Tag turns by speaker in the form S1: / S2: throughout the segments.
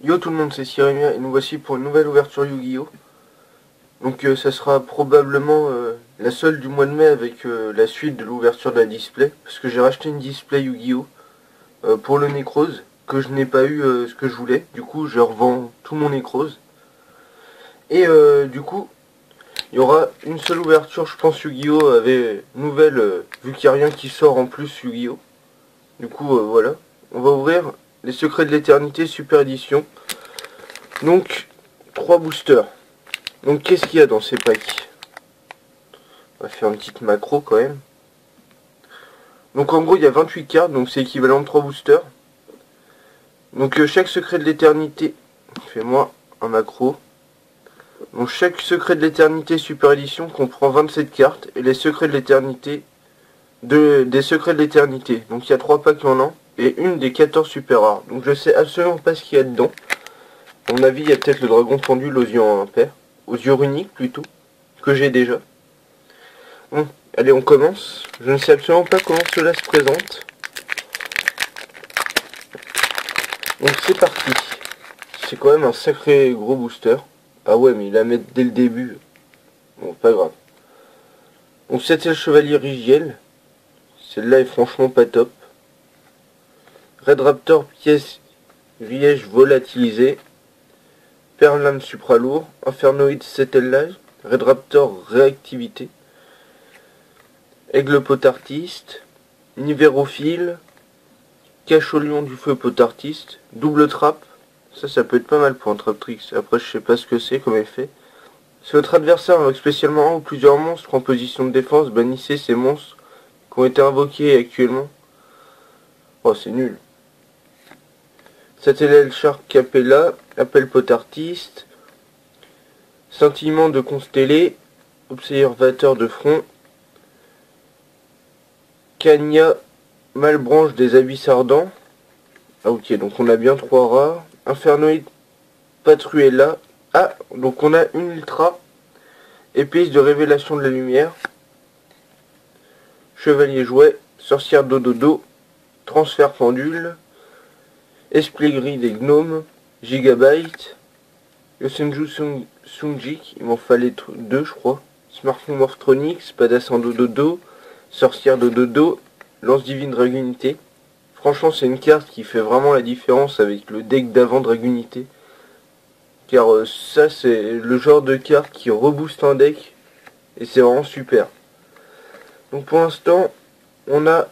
S1: Yo tout le monde, c'est Cyrémia et nous voici pour une nouvelle ouverture Yu-Gi-Oh! Donc ça sera probablement la seule du mois de mai avec la suite de l'ouverture de la display. Parce que j'ai racheté une display Yu-Gi-Oh! Pour le Necrose, que je n'ai pas eu ce que je voulais. Du coup je revends tout mon Necrose. Et du coup, il y aura une seule ouverture, je pense Yu-Gi-Oh! Avait nouvelle, vu qu'il n'y a rien qui sort en plus Yu-Gi-Oh! Du coup voilà. On va ouvrir les Secrets de l'Éternité Super Édition. Donc, 3 boosters. Donc qu'est-ce qu'il y a dans ces packs? On va faire une petite macro quand même. Donc en gros il y a 28 cartes, donc c'est équivalent de 3 boosters. Donc chaque secret de l'éternité, fais-moi un macro. Donc chaque secret de l'éternité Super Édition comprend 27 cartes et les secrets de l'éternité des secrets de l'éternité. Donc il y a 3 packs en an et une des 14 super rares. Donc je sais absolument pas ce qu'il y a dedans. À mon avis il y a peut-être le dragon pendu, aux yeux impair, aux yeux uniques plutôt, que j'ai déjà. Bon, allez, on commence. Je ne sais absolument pas comment cela se présente. Donc c'est parti. C'est quand même un sacré gros booster. Ah ouais, mais il la met dès le début. Bon, pas grave. Donc c'était le chevalier Rigiel. Celle-là est franchement pas top. Red Raptor pièce Riège volatilisée. Perlame supralourd. Infernoïde Setellage. Red Raptor réactivité. Aigle potartiste. Nivérophile. Cache au lion du feu potartiste. Double trappe. Ça peut être pas mal pour un trap tricks. Après, je sais pas ce que c'est comme effet. Si votre adversaire invoque spécialement un ou plusieurs monstres en position de défense, bannissez ces monstres qui ont été invoqués actuellement. Oh, c'est nul. Satellel Shark Capella, Appel Potartiste, Scintillement de Constellé, Observateur de front, Cagna Malbranche des Abysses Ardents. Ah ok, donc on a bien 3 rares. Infernoïde Patruella. Ah, donc on a une ultra. Épice de révélation de la lumière. Chevalier jouet. Sorcière dododo. Transfert pendule. Esprit gris des gnomes. Gigabyte. Yosenju Sunjik. Il m'en fallait 2 je crois. Smartphone Morphtronix. Spadassin dododo. Sorcière dododo. Lance divine Dragunité. Franchement c'est une carte qui fait vraiment la différence avec le deck d'avant Dragunité. Car ça c'est le genre de carte qui rebooste un deck. Et c'est vraiment super. Donc pour l'instant, on a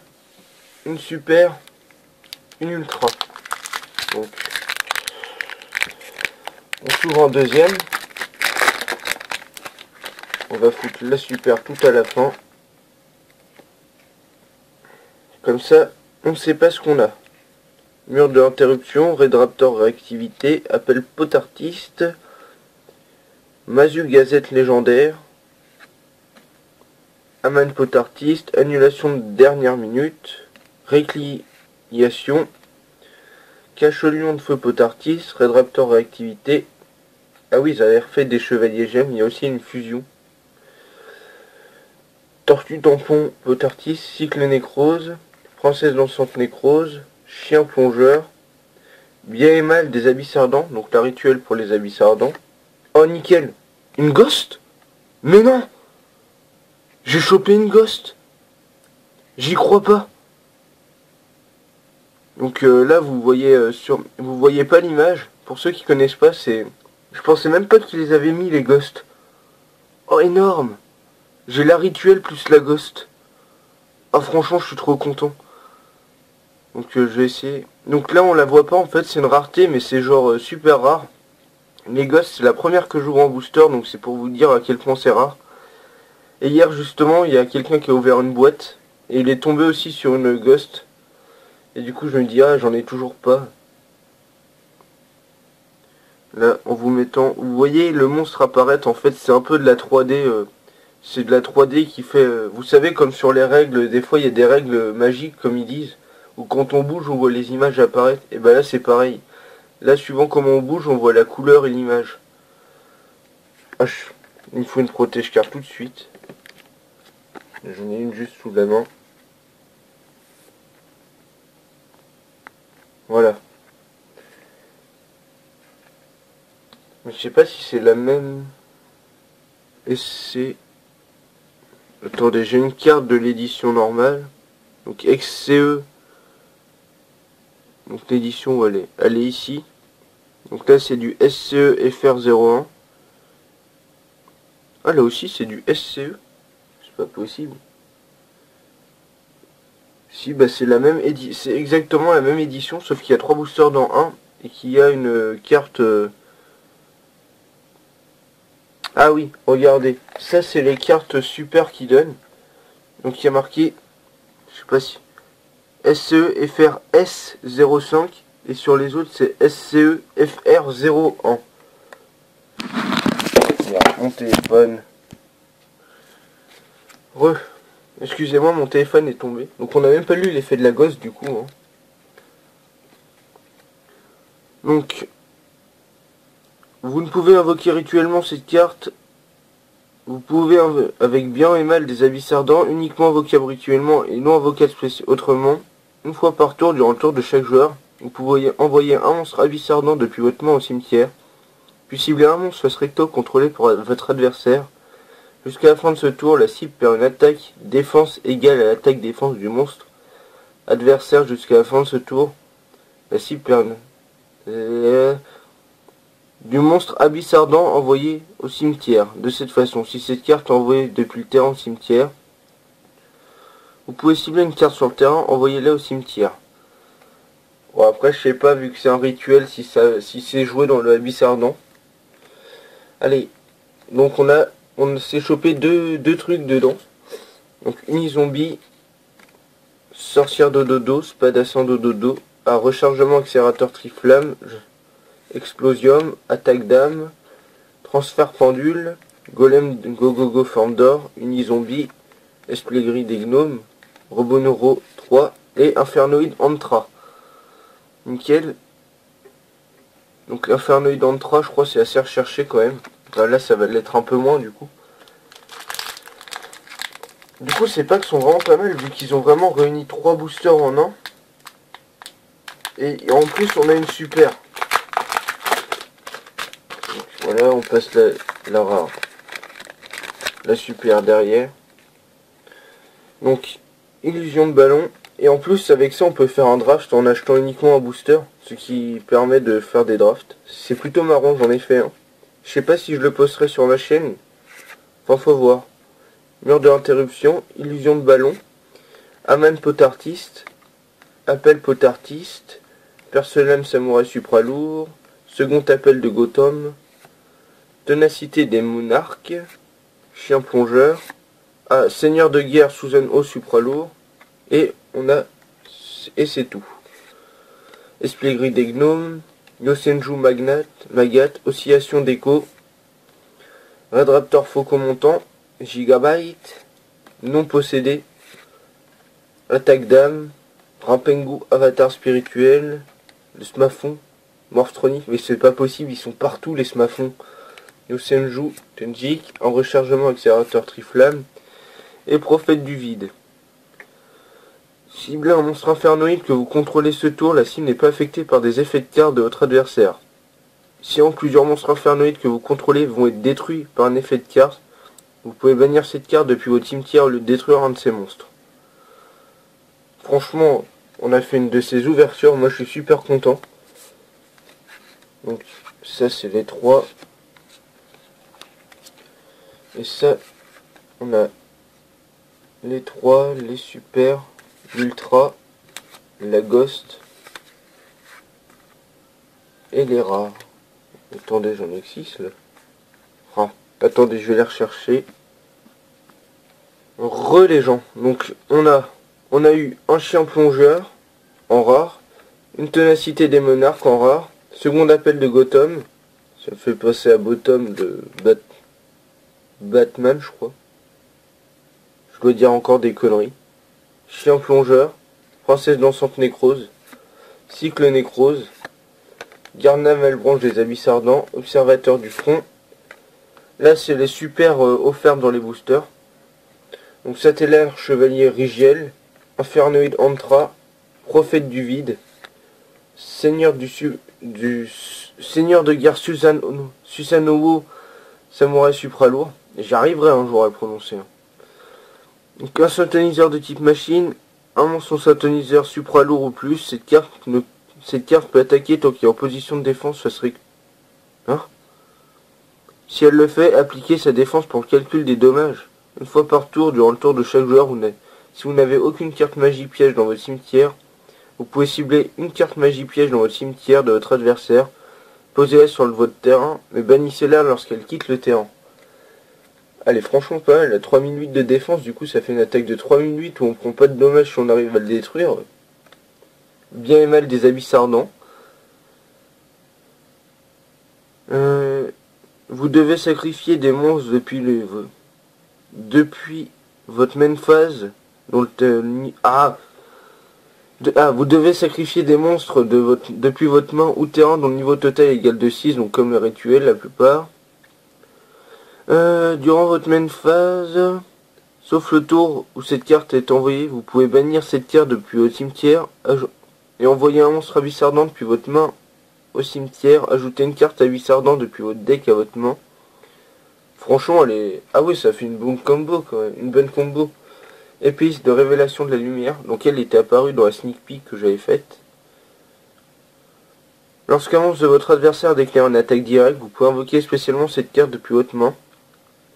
S1: une super, une ultra. Donc on s'ouvre en deuxième. On va foutre la super tout à la fin. Comme ça, on ne sait pas ce qu'on a. Mur de l'interruption, Red Raptor réactivité, appel potartiste, Mazu Gazette légendaire, Aman potartiste, annulation de dernière minute, récliation, Cache au lion de feu potartiste, Red Raptor réactivité. Ah oui, ils avaient refait des chevaliers gemmes, il y a aussi une fusion. Tortue tampon potartiste, cycle nécrose, Princesse dansante nécrose, Chien plongeur, Bien et mal des abysses ardents, donc la rituel pour les abysses ardents. Oh nickel, une ghost? Mais non, j'ai chopé une ghost. J'y crois pas. Donc là vous voyez vous voyez pas l'image. Pour ceux qui connaissent pas, c'est, je pensais même pas qu'ils les avaient mis les ghosts. Oh énorme. J'ai la rituel plus la ghost. Ah franchement je suis trop content. Donc je vais essayer. Donc là on la voit pas en fait, c'est une rareté mais c'est genre super rare. Les ghosts c'est la première que j'ouvre en booster donc c'est pour vous dire à quel point c'est rare. Et hier justement il y a quelqu'un qui a ouvert une boîte et il est tombé aussi sur une ghost. Et du coup je me dis ah j'en ai toujours pas. Là en vous mettant, vous voyez le monstre apparaître en fait c'est un peu de la 3D. C'est de la 3D qui fait, vous savez comme sur les règles, des fois il y a des règles magiques comme ils disent. Ou quand on bouge on voit les images apparaître. Et ben là c'est pareil. Là suivant comment on bouge on voit la couleur et l'image. Ah, il me faut une protège carte tout de suite. J'en ai une juste sous la main. Voilà. Mais je sais pas si c'est la même. Et c'est... Attendez, j'ai une carte de l'édition normale. Donc XCE. Donc l'édition où elle est ici. Donc là c'est du SCE FR01. Ah là aussi c'est du SCE. C'est pas possible. Si bah c'est la même c'est exactement la même édition, sauf qu'il y a 3 boosters dans un et qu'il y a une carte. Ah oui, regardez, ça c'est les cartes super qui donnent. Donc il y a marqué, je sais pas si SCE FR S05 et sur les autres c'est SCE FR01. Mon téléphone. Excusez-moi, mon téléphone est tombé. Donc on n'a même pas lu l'effet de la gosse du coup. Hein. Donc, vous ne pouvez invoquer rituellement cette carte. Vous pouvez, avec bien et mal des abysses ardents, uniquement invocables rituellement et non invocables autrement, une fois par tour durant le tour de chaque joueur. Vous pouvez envoyer un monstre abysse ardent depuis votre main au cimetière, puis cibler un monstre face recto contrôlé par votre adversaire. Jusqu'à la fin de ce tour, la cible perd une attaque défense égale à l'attaque défense du monstre adversaire. Jusqu'à la fin de ce tour, la cible perd du monstre abysse ardent envoyé au cimetière. De cette façon, si cette carte est envoyée depuis le terrain au cimetière, vous pouvez cibler une carte sur le terrain, envoyez-la au cimetière. Bon après je sais pas, vu que c'est un rituel, si c'est joué dans le abysse ardent. Allez, donc on s'est chopé deux trucs dedans. Donc uni-zombie, sorcière dododo, spadassin dododo, à rechargement accélérateur triflamme, explosium, attaque d'âme, transfert pendule, golem go forme d'or, uni-zombie, esprit gris des gnomes, robot neuro 3 et infernoïde antra. Nickel. Donc l'infernoïde antra, je crois c'est assez recherché quand même. Enfin, là ça va l'être un peu moins du coup. Du coup ces packs sont vraiment pas mal vu qu'ils ont vraiment réuni 3 boosters en un. Et en plus on a une super. Donc, voilà, on passe la rare. La super derrière. Donc illusion de ballon. Et en plus avec ça on peut faire un draft en achetant uniquement un booster. Ce qui permet de faire des drafts. C'est plutôt marrant, j'en ai fait un. Je sais pas si je le posterai sur ma chaîne. Enfin faut voir. Mur de l'interruption, illusion de ballon, Aman potartiste, appel potartiste, Perselem samouraï supralourd, second appel de Gotham, ténacité des monarques, chien plongeur, seigneur de guerre Susan O supralourd, et c'est tout. Esprit gris des gnomes, Yosenju Magat, oscillation d'écho, Red Raptor faucon montant, Gigabyte, non possédé, attaque d'âme, Rampengu avatar spirituel, le Smafon, Morphronique, mais c'est pas possible, ils sont partout les Smafons. Yosenju, Tenjik, en rechargement accélérateur triflamme, et prophète du vide. Ciblez un monstre infernoïde que vous contrôlez ce tour, la cible n'est pas affectée par des effets de carte de votre adversaire. Si plusieurs monstres infernoïdes que vous contrôlez vont être détruits par un effet de carte, vous pouvez bannir cette carte depuis votre cimetière au lieu de détruire un de ces monstres. Franchement, on a fait une de ces ouvertures, moi je suis super content. Donc ça c'est les 3. Et ça, on a les 3, les super, l'ultra, la ghost et les rares. Attendez, j'en ai que 6 là. Ah, attendez, je vais les rechercher. Les gens. Donc on a eu un chien plongeur en rare, une ténacité des monarques en rare, second appel de Gotham, ça me fait passer à Bottom de Batman je crois. Je dois dire encore des conneries. Chien plongeur, princesse dansante nécrose, cycle nécrose, Garnam Malbranche des abysses ardents, observateur du front. Là c'est les super offerts dans les boosters. Donc Satellaire Chevalier Rigiel, Infernoïde Antra, Prophète du Vide, Seigneur de guerre Susanoo Samurai Supra lourd. J'arriverai un jour à le prononcer. Donc un synthoniseur de type machine, un monstre synthoniseur supra lourd ou plus. Cette carte peut attaquer tant qu'il est en position de défense. Ça serait... Hein? Si elle le fait, appliquez sa défense pour le calcul des dommages. Une fois par tour, durant le tour de chaque joueur, si vous n'avez aucune carte magie piège dans votre cimetière, vous pouvez cibler une carte magie piège dans votre cimetière de votre adversaire, posez-la sur votre terrain, mais bannissez-la lorsqu'elle quitte le terrain. Elle est franchement pas mal, elle a 3008 de défense, du coup ça fait une attaque de 3008 où on prend pas de dommages si on arrive à le détruire. Bien et mal des abysses ardents. Vous devez sacrifier des monstres depuis votre main phase. Vous devez sacrifier des monstres depuis votre main ou terrain dont le niveau total est égal de 6, donc comme le rituel la plupart. Durant votre main phase, sauf le tour où cette carte est envoyée, vous pouvez bannir cette carte depuis votre cimetière et envoyer un monstre abysse ardent depuis votre main au cimetière. Ajoutez une carte abysse ardent depuis votre deck à votre main. Franchement, elle est... Ah oui, ça fait une bonne combo quand même, une bonne combo. Épice de révélation de la lumière, donc elle était apparue dans la sneak peek que j'avais faite. Lorsqu'un monstre de votre adversaire déclare une attaque directe, vous pouvez invoquer spécialement cette carte depuis votre main.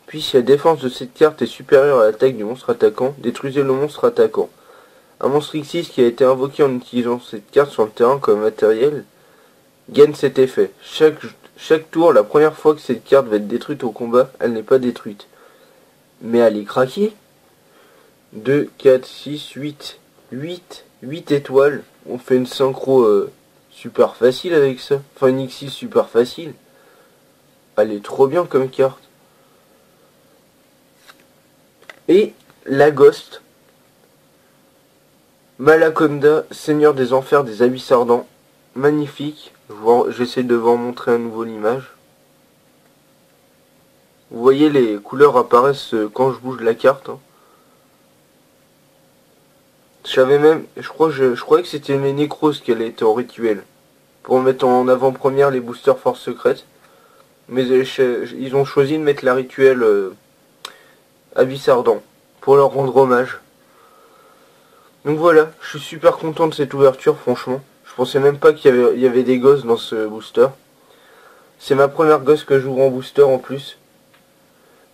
S1: Puis si la défense de cette carte est supérieure à l'attaque du monstre attaquant, détruisez le monstre attaquant. Un monstre X6 qui a été invoqué en utilisant cette carte sur le terrain comme matériel gagne cet effet. Chaque tour, la première fois que cette carte va être détruite au combat, elle n'est pas détruite. Mais elle est craquée. 2, 4, 6, 8. 8 étoiles. On fait une synchro super facile avec ça. Enfin une X6 super facile. Elle est trop bien comme carte. Et la Ghost. Malaconda, Seigneur des Enfers des Abysses Ardents. Magnifique. J'essaie de vous en montrer à nouveau l'image. Vous voyez les couleurs apparaissent quand je bouge la carte. Hein. Je croyais que c'était une nécrose qu'elle était en rituel. Pour mettre en avant-première les boosters force secrète. Mais ils ont choisi de mettre la rituel Abysse Ardent. Pour leur rendre hommage. Donc voilà, je suis super content de cette ouverture, franchement. Je pensais même pas qu'il y avait des gosses dans ce booster. C'est ma première gosse que j'ouvre en booster en plus.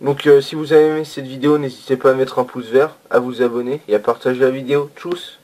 S1: Donc si vous avez aimé cette vidéo, n'hésitez pas à mettre un pouce vert, à vous abonner et à partager la vidéo. Tchuss!